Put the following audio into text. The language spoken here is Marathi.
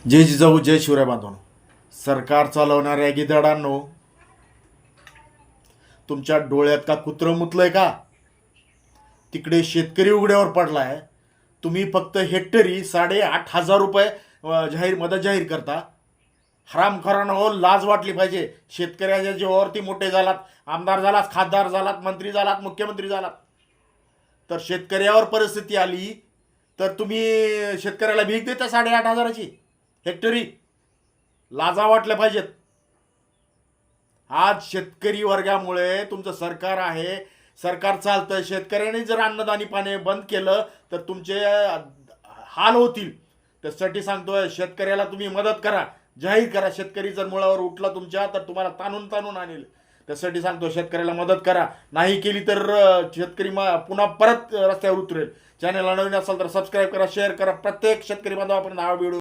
जय जिजाऊ जय शिवराय बांधवांनो, सरकार चालवणाऱ्या गिधाडांनो, तुमच्या डोळ्यात का कुत्रं मुतलंय का? तिकडे शेतकरी उघड्यावर पडलाय. तुम्ही फक्त हेक्टरी 8,500 रुपये मदत जाहीर करता. हरामखोरांनो, हो, लाज वाटली पाहिजे. शेतकऱ्याच्या जीवावरती मोठे झालात, आमदार झालात, खासदार झालात, मंत्री झालात, मुख्यमंत्री झालात, तर शेतकऱ्यावर परिस्थिती आली तर तुम्ही शेतकऱ्याला भीक देता 8,500ची हेक्टरी. लाजा वाटल्या पाहिजेत. आज शेतकरी वर्गामुळे तुमचं सरकार आहे, सरकार चालतं. शेतकऱ्यांनी जर अन्नदानी पाणी बंद केलं तर तुमचे हाल होतील. त्यासाठी सांगतोय, शेतकऱ्याला तुम्ही मदत करा, जाहीर करा. शेतकरी जर मुळावर उठला तुमच्या तर तुम्हाला ताणून ताणून आणेल. त्यासाठी सांगतो, शेतकऱ्याला मदत करा. नाही केली तर शेतकरी पुन्हा परत रस्त्यावर उतरेल. चॅनलला नवीन असाल तर सबस्क्राईब करा, शेअर करा. प्रत्येक शेतकरी बांधवापर्यंत हा व्हिडिओ